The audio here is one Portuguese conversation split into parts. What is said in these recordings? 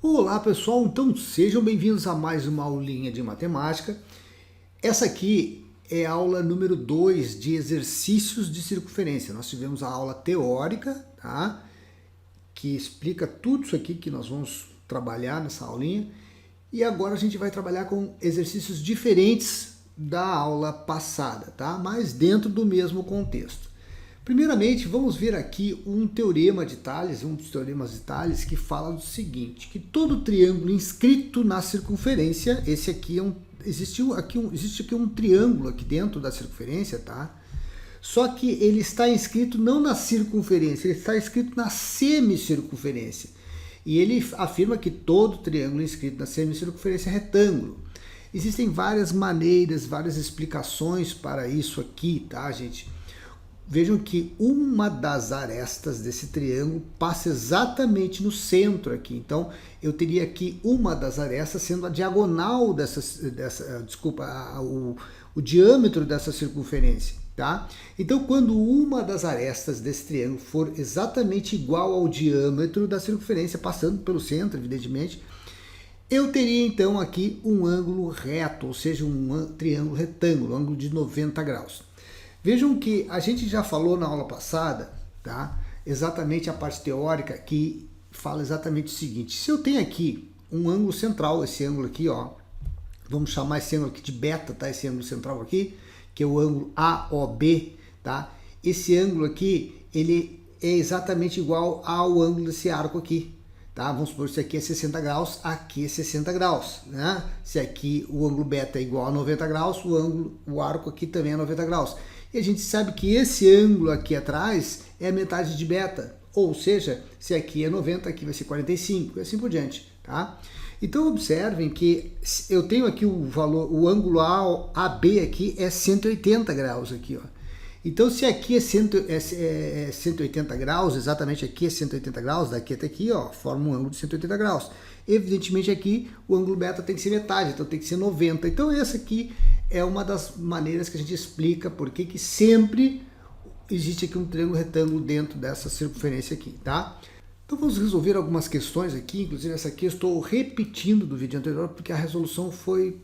Olá pessoal, então sejam bem-vindos a mais uma aulinha de matemática. Essa aqui é a aula número 2 de exercícios de circunferência. Nós tivemos a aula teórica, tá? Que explica tudo isso aqui que nós vamos trabalhar nessa aulinha. E agora a gente vai trabalhar com exercícios diferentes da aula passada, tá? Mas dentro do mesmo contexto. Primeiramente, vamos ver aqui um teorema de Tales, um dos teoremas de Tales, que fala do seguinte, que todo triângulo inscrito na circunferência, esse aqui é existe aqui um triângulo aqui dentro da circunferência, tá? Só que ele está inscrito não na circunferência, ele está inscrito na semicircunferência. E ele afirma que todo triângulo inscrito na semicircunferência é retângulo. Existem várias maneiras, várias explicações para isso aqui, tá, gente? Vejam que uma das arestas desse triângulo passa exatamente no centro aqui. Então, eu teria aqui uma das arestas sendo a diagonal o diâmetro dessa circunferência, tá? Então, quando uma das arestas desse triângulo for exatamente igual ao diâmetro da circunferência, passando pelo centro, evidentemente, eu teria então aqui um ângulo reto, ou seja, um triângulo retângulo, um ângulo de 90 graus. Vejam que a gente já falou na aula passada, tá? Exatamente a parte teórica que fala exatamente o seguinte. Se eu tenho aqui um ângulo central, esse ângulo aqui, ó, vamos chamar esse ângulo aqui de beta, tá? Esse ângulo central aqui, que é o ângulo AOB, tá? Esse ângulo aqui, ele é exatamente igual ao ângulo desse arco aqui, tá? Vamos supor que isso aqui é 60 graus, aqui é 60 graus, né? Se aqui o ângulo beta é igual a 90 graus, o arco aqui também é 90 graus. E a gente sabe que esse ângulo aqui atrás é a metade de beta, ou seja, se aqui é 90, aqui vai ser 45, e assim por diante, tá? Então observem que eu tenho aqui o valor, o ângulo AB aqui é 180 graus aqui, ó. Então se aqui é 180 graus, exatamente aqui é 180 graus, daqui até aqui, ó, forma um ângulo de 180 graus. Evidentemente aqui o ângulo beta tem que ser metade, então tem que ser 90. Então essa aqui é uma das maneiras que a gente explica por que sempre existe aqui um triângulo retângulo dentro dessa circunferência aqui, tá? Então vamos resolver algumas questões aqui, inclusive essa aqui eu estou repetindo do vídeo anterior porque a resolução foi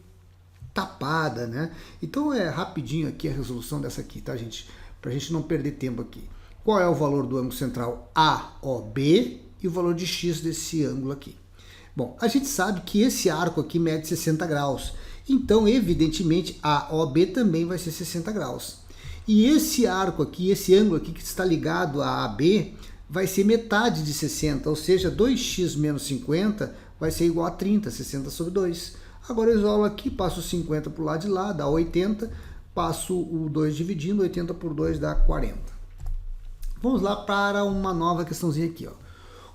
tapada, né? Então é rapidinho aqui a resolução dessa aqui, tá, gente? Pra gente não perder tempo aqui. Qual é o valor do ângulo central AOB e o valor de x desse ângulo aqui? Bom, a gente sabe que esse arco aqui mede 60 graus. Então, evidentemente, a OB também vai ser 60 graus. E esse arco aqui, esse ângulo aqui que está ligado a AB, vai ser metade de 60, ou seja, 2x menos 50 vai ser igual a 30, 60 sobre 2. Agora eu isolo aqui, passo o 50 para o lado de lá, dá 80, passo o 2 dividindo, 80 por 2 dá 40. Vamos lá para uma nova questãozinha aqui, ó.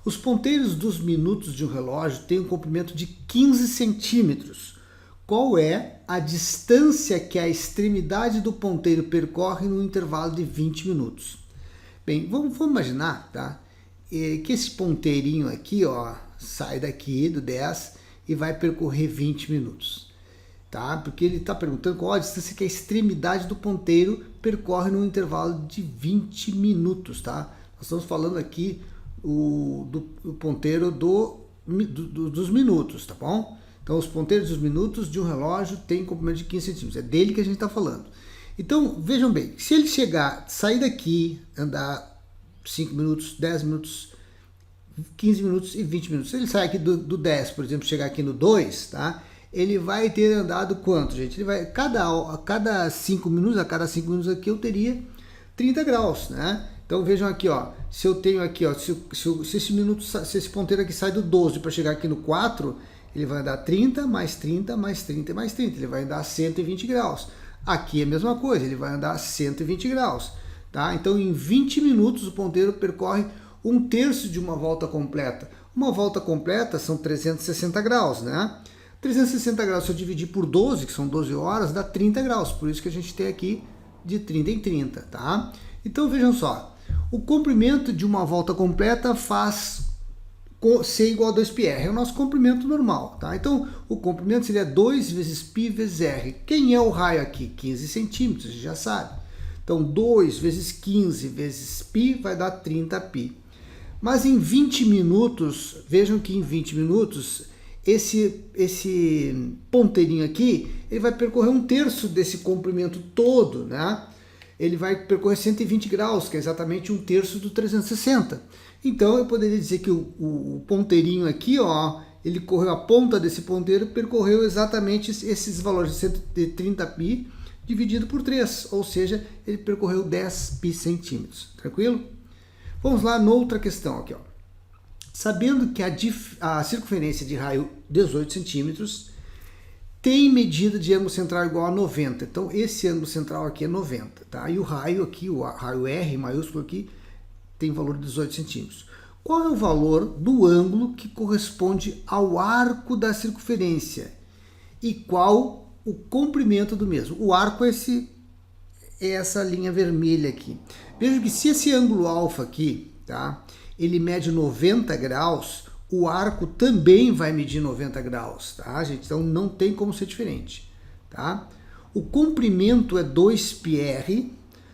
Os ponteiros dos minutos de um relógio têm um comprimento de 15 centímetros. Qual é a distância que a extremidade do ponteiro percorre no intervalo de 20 minutos? Bem, vamos imaginar, tá? Que esse ponteirinho aqui, ó, sai daqui do 10 e vai percorrer 20 minutos, tá? Porque ele está perguntando qual a distância que a extremidade do ponteiro percorre no intervalo de 20 minutos, tá? Nós estamos falando aqui do ponteiro dos minutos, tá bom? Então, os ponteiros dos minutos de um relógio têm comprimento de 15 centímetros. É dele que a gente está falando. Então, vejam bem, se ele sair daqui, andar 5 minutos, 10 minutos, 15 minutos e 20 minutos. Se ele sair aqui do 10, por exemplo, chegar aqui no 2, tá? Ele vai ter andado quanto, gente? Ele vai, a cada 5 minutos aqui eu teria 30 graus, né? Então vejam aqui, ó, se eu tenho aqui, ó, se esse ponteiro aqui sai do 12 para chegar aqui no 4, ele vai andar 30, mais 30, mais 30 e mais 30. Ele vai andar 120 graus. Aqui é a mesma coisa, ele vai andar 120 graus. Tá? Então, em 20 minutos, o ponteiro percorre 1/3 de uma volta completa. Uma volta completa são 360 graus, né? 360 graus, se eu dividir por 12, que são 12 horas, dá 30 graus. Por isso que a gente tem aqui de 30 em 30, tá? Então, vejam só. O comprimento de uma volta completa faz C igual a 2πr, é o nosso comprimento normal, tá? Então, o comprimento seria 2 vezes π vezes r. Quem é o raio aqui? 15 centímetros, a gente já sabe. Então, 2 vezes 15 vezes π vai dar 30π. Mas em 20 minutos, vejam que em 20 minutos, esse ponteirinho aqui, ele vai percorrer 1/3 desse comprimento todo, né? Ele vai percorrer 120 graus, que é exatamente 1/3 do 360. Então eu poderia dizer que o ponteirinho aqui, ó, ele correu, a ponta desse ponteiro percorreu exatamente esses valores de 130 pi dividido por 3, ou seja, ele percorreu 10 pi centímetros, tranquilo? Vamos lá noutra questão aqui, ó. Sabendo que a circunferência de raio 18 centímetros tem medida de ângulo central igual a 90, então esse ângulo central aqui é 90, tá? E o raio aqui, o raio R maiúsculo aqui, tem valor de 18 centímetros. Qual é o valor do ângulo que corresponde ao arco da circunferência? E qual o comprimento do mesmo? O arco é essa linha vermelha aqui. Veja que se esse ângulo alfa aqui, tá, ele mede 90 graus, o arco também vai medir 90 graus, tá, gente? Então não tem como ser diferente, tá? O comprimento é 2πr,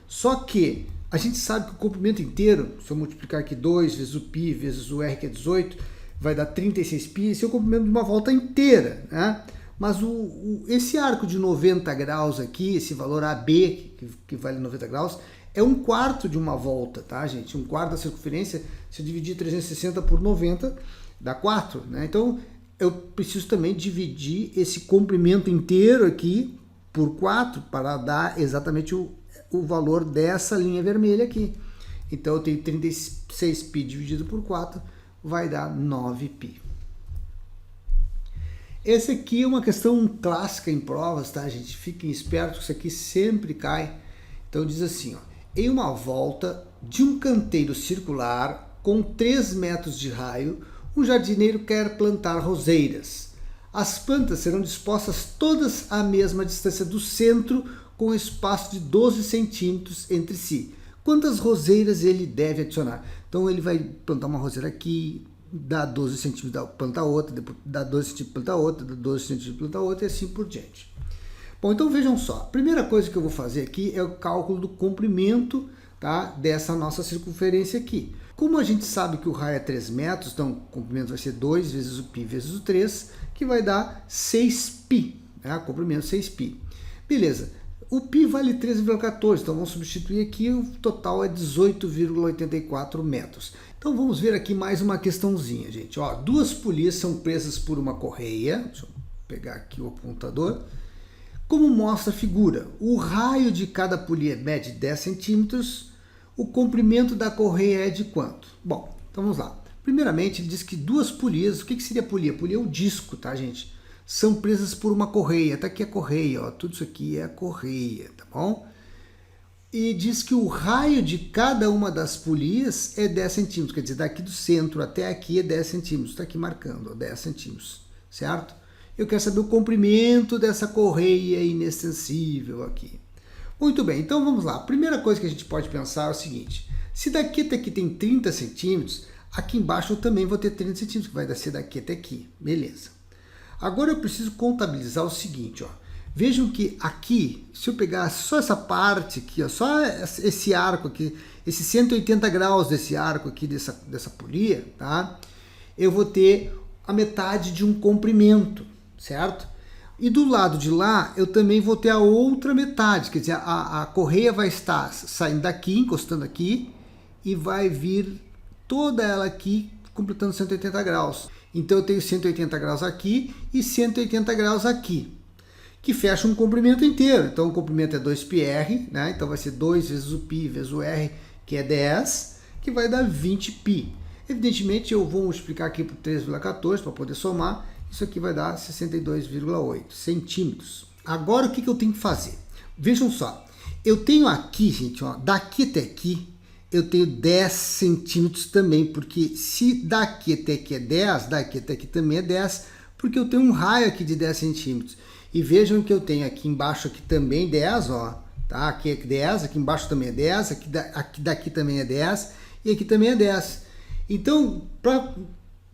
só que a gente sabe que o comprimento inteiro, se eu multiplicar aqui 2 vezes o π vezes o r, que é 18, vai dar 36π, esse é o comprimento de uma volta inteira, né? Mas esse arco de 90 graus aqui, esse valor AB, que vale 90 graus, é 1/4 de uma volta, tá, gente? 1/4 da circunferência, se eu dividir 360 por 90, dá 4, né? Então, eu preciso também dividir esse comprimento inteiro aqui por 4 para dar exatamente o valor dessa linha vermelha aqui. Então, eu tenho 36π dividido por 4, vai dar 9π. Essa aqui é uma questão clássica em provas, tá, gente? Fiquem espertos, isso aqui sempre cai. Então, diz assim, ó. Em uma volta de um canteiro circular com 3 metros de raio, um jardineiro quer plantar roseiras. As plantas serão dispostas todas à mesma distância do centro, com espaço de 12 centímetros entre si. Quantas roseiras ele deve adicionar? Então ele vai plantar uma roseira aqui, dá 12 centímetros, planta outra, depois dá 12 centímetros, planta outra, dá 12 centímetros, planta outra e assim por diante. Bom, então vejam só, a primeira coisa que eu vou fazer aqui é o cálculo do comprimento, tá, dessa nossa circunferência aqui. Como a gente sabe que o raio é 3 metros, então o comprimento vai ser 2 vezes o π vezes o 3, que vai dar 6π, né, comprimento 6π. Beleza, o π vale 13,14, então vamos substituir aqui, o total é 18,84 metros. Então vamos ver aqui mais uma questãozinha, gente. Ó, 2 polias são presas por uma correia, deixa eu pegar aqui o apontador. Como mostra a figura, o raio de cada polia mede 10 centímetros, o comprimento da correia é de quanto? Bom, então vamos lá. Primeiramente, ele diz que 2 polias, o que seria polia? Polia é o disco, tá, gente? São presas por uma correia, tá aqui a correia, ó, tudo isso aqui é a correia, tá bom? E diz que o raio de cada uma das polias é 10 centímetros, quer dizer, daqui do centro até aqui é 10 centímetros, tá aqui marcando, ó, 10 centímetros, certo? Eu quero saber o comprimento dessa correia inextensível aqui. Muito bem, então vamos lá. A primeira coisa que a gente pode pensar é o seguinte. Se daqui até aqui tem 30 centímetros, aqui embaixo eu também vou ter 30 centímetros, que vai ser daqui até aqui. Beleza. Agora eu preciso contabilizar o seguinte, ó. Vejam que aqui, se eu pegar só essa parte aqui, ó, só esse arco aqui, esses 180 graus desse arco aqui, dessa polia, tá? Eu vou ter a metade de um comprimento, certo? E do lado de lá, eu também vou ter a outra metade, quer dizer, a correia vai estar saindo daqui, encostando aqui, e vai vir toda ela aqui, completando 180 graus. Então eu tenho 180 graus aqui e 180 graus aqui, que fecha um comprimento inteiro. Então o comprimento é 2πr, né? Então vai ser 2 vezes o π vezes o r, que é 10, que vai dar 20π. Evidentemente eu vou multiplicar aqui por 3,14 para poder somar. Isso aqui vai dar 62,8 centímetros. Agora o que eu tenho que fazer? Vejam só, eu tenho aqui, gente, ó, daqui até aqui, eu tenho 10 centímetros também, porque se daqui até aqui é 10, daqui até aqui também é 10, porque eu tenho um raio aqui de 10 centímetros. E vejam que eu tenho aqui embaixo aqui também 10, ó, tá? Aqui é 10, aqui embaixo também é 10, aqui daqui também é 10, e aqui também é 10. Então, para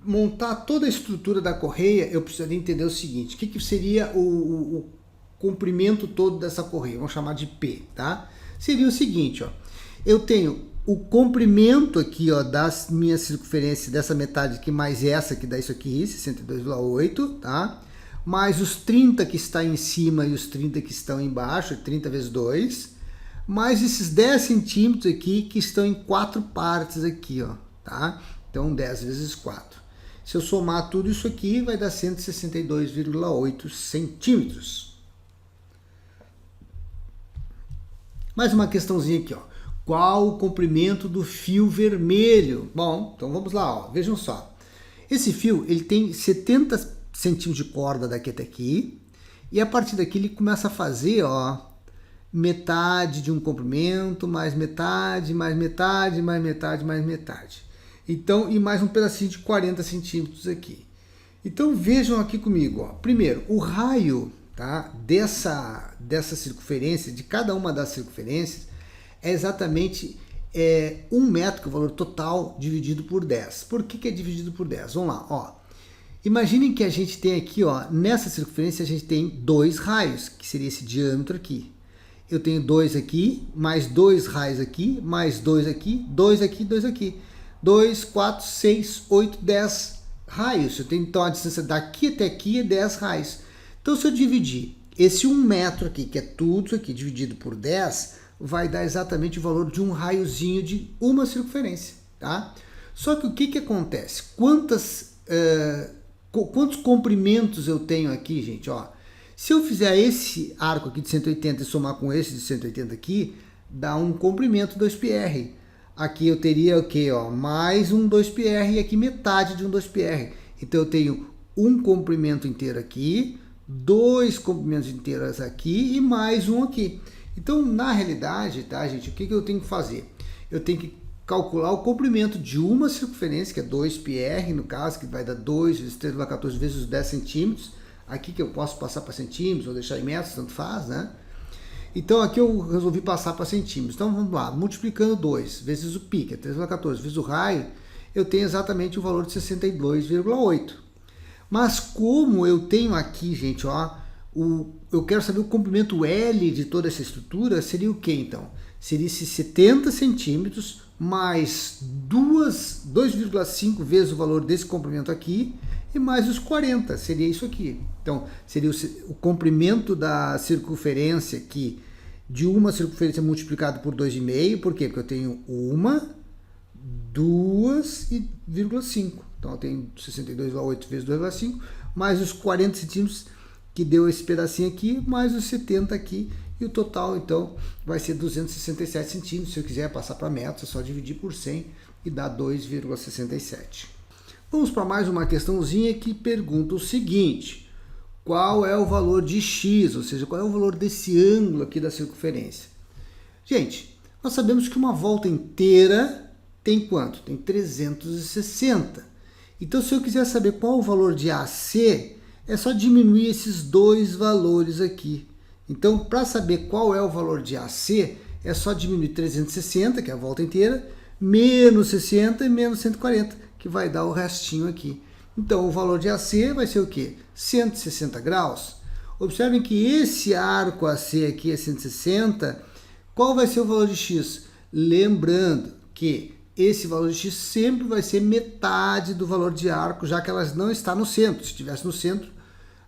montar toda a estrutura da correia, eu precisaria entender o seguinte, o que seria o comprimento todo dessa correia? Vamos chamar de P, tá? Seria o seguinte, ó, eu tenho o comprimento aqui, ó, das minhas circunferências, dessa metade aqui, mais essa que dá isso aqui, 62,8, tá? Mais os 30 que está em cima e os 30 que estão embaixo, 30 vezes 2, mais esses 10 centímetros aqui que estão em 4 partes aqui, ó, tá? Então 10 vezes 4. Se eu somar tudo isso aqui, vai dar 162,8 centímetros. Mais uma questãozinha aqui, ó. Qual o comprimento do fio vermelho? Bom, então vamos lá, ó. Vejam só. Esse fio, ele tem 70 centímetros de corda daqui até aqui, e a partir daqui ele começa a fazer, ó, metade de um comprimento, mais metade, mais metade, mais metade, mais metade. Então, e mais um pedacinho de 40 centímetros aqui. Então vejam aqui comigo, ó. Primeiro, o raio, tá, dessa circunferência, de cada uma das circunferências, é exatamente 1 metro, que é o valor total, dividido por 10. Por que é dividido por 10? Vamos lá, ó. Imaginem que a gente tem aqui, ó, nessa circunferência a gente tem 2 raios, que seria esse diâmetro aqui. Eu tenho 2 aqui, mais 2 raios aqui, mais 2 aqui, 2 aqui, 2 aqui. 2, 4, 6, 8, 10 raios. Eu tenho, então, a distância daqui até aqui é 10 raios. Então, se eu dividir esse 1 metro aqui, que é tudo isso aqui, dividido por 10, vai dar exatamente o valor de um raiozinho de uma circunferência, tá? Só que o que acontece? Quantos comprimentos eu tenho aqui, gente? Ó, se eu fizer esse arco aqui de 180 e somar com esse de 180 aqui, dá um comprimento 2πr. Aqui eu teria o quê? Ó, mais um 2πr e aqui metade de um 2πr. Então eu tenho um comprimento inteiro aqui, 2 comprimentos inteiros aqui e mais um aqui. Então, na realidade, tá, gente, o que eu tenho que fazer? Eu tenho que calcular o comprimento de uma circunferência, que é 2πr, no caso, que vai dar 2 vezes 3,14 vezes os 10 centímetros. Aqui que eu posso passar para centímetros ou deixar em metros, tanto faz, né? Então, aqui eu resolvi passar para centímetros. Então, vamos lá, multiplicando 2 vezes o π, que é 3,14 vezes o raio, eu tenho exatamente o valor de 62,8. Mas como eu tenho aqui, gente, ó, eu quero saber o comprimento L de toda essa estrutura, seria o que então? Seria esses 70 centímetros mais 2,5 vezes o valor desse comprimento aqui e mais os 40, seria isso aqui. Então, seria o comprimento da circunferência aqui, de uma circunferência multiplicado por 2,5, por quê? Porque eu tenho 2,5. Então, eu tenho 62,8 vezes 2,5, mais os 40 centímetros que deu esse pedacinho aqui, mais os 70 aqui, e o total, então, vai ser 267 centímetros. Se eu quiser passar para metros, é só dividir por 100 e dá 2,67. Vamos para mais uma questãozinha que pergunta o seguinte: qual é o valor de x, ou seja, qual é o valor desse ângulo aqui da circunferência? Gente, nós sabemos que uma volta inteira tem quanto? Tem 360. Então, se eu quiser saber qual o valor de AC, é só diminuir esses dois valores aqui. Então, para saber qual é o valor de AC, é só diminuir 360, que é a volta inteira, menos 60 e menos 140, que vai dar o restinho aqui. Então, o valor de AC vai ser o quê? 160 graus. Observem que esse arco AC aqui é 160. Qual vai ser o valor de x? Lembrando que esse valor de x sempre vai ser metade do valor de arco, já que ela não está no centro. Se estivesse no centro,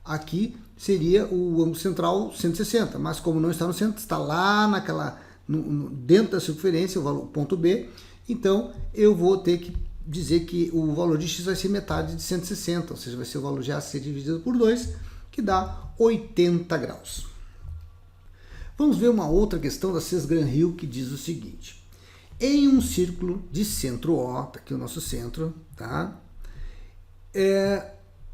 aqui seria o ângulo central 160, mas como não está no centro, está lá dentro da circunferência, o valor, ponto B, então eu vou ter que dizer que o valor de x vai ser metade de 160, ou seja, vai ser o valor de AC dividido por 2, que dá 80 graus. Vamos ver uma outra questão da Cesgran-Hill que diz o seguinte: em um círculo de centro O, tá aqui o nosso centro, tá?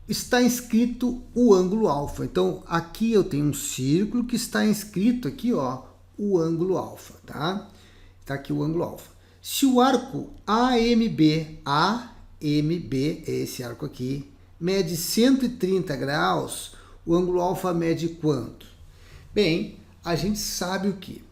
Está inscrito o ângulo alfa. Então, aqui eu tenho um círculo que está inscrito aqui, ó, o ângulo alfa, tá? Está aqui o ângulo alfa. Se o arco AMB, é esse arco aqui, mede 130 graus, o ângulo alfa mede quanto? Bem, a gente sabe o quê?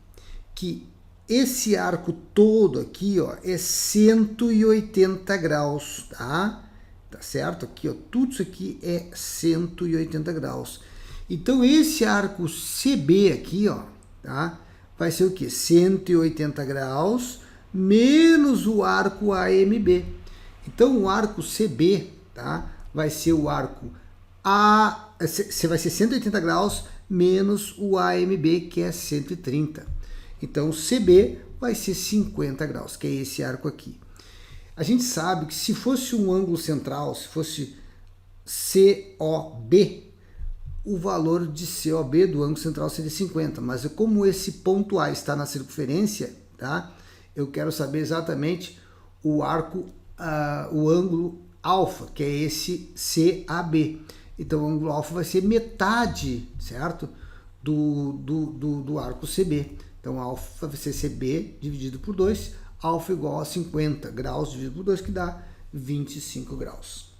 Que esse arco todo aqui, ó, é 180 graus, tá? Tá certo? Aqui, ó, tudo isso aqui é 180 graus. Então, esse arco CB aqui, ó, tá? Vai ser o quê? 180 graus menos o arco AMB. Então o arco CB, tá, vai ser o arco vai ser 180 graus menos o AMB, que é 130. Então o CB vai ser 50 graus, que é esse arco aqui. A gente sabe que se fosse um ângulo central, se fosse COB, o valor de COB do ângulo central seria 50, mas como esse ponto A está na circunferência, tá? Eu quero saber exatamente o arco, o ângulo alfa, que é esse CAB. Então o ângulo alfa vai ser metade, certo? Do arco CB. Então alfa vai ser CB dividido por 2, alfa igual a 50 graus dividido por 2, que dá 25 graus.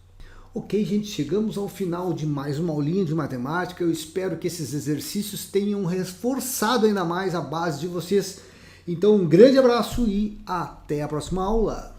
Ok, gente, chegamos ao final de mais uma aulinha de matemática. Eu espero que esses exercícios tenham reforçado ainda mais a base de vocês. Então, um grande abraço e até a próxima aula!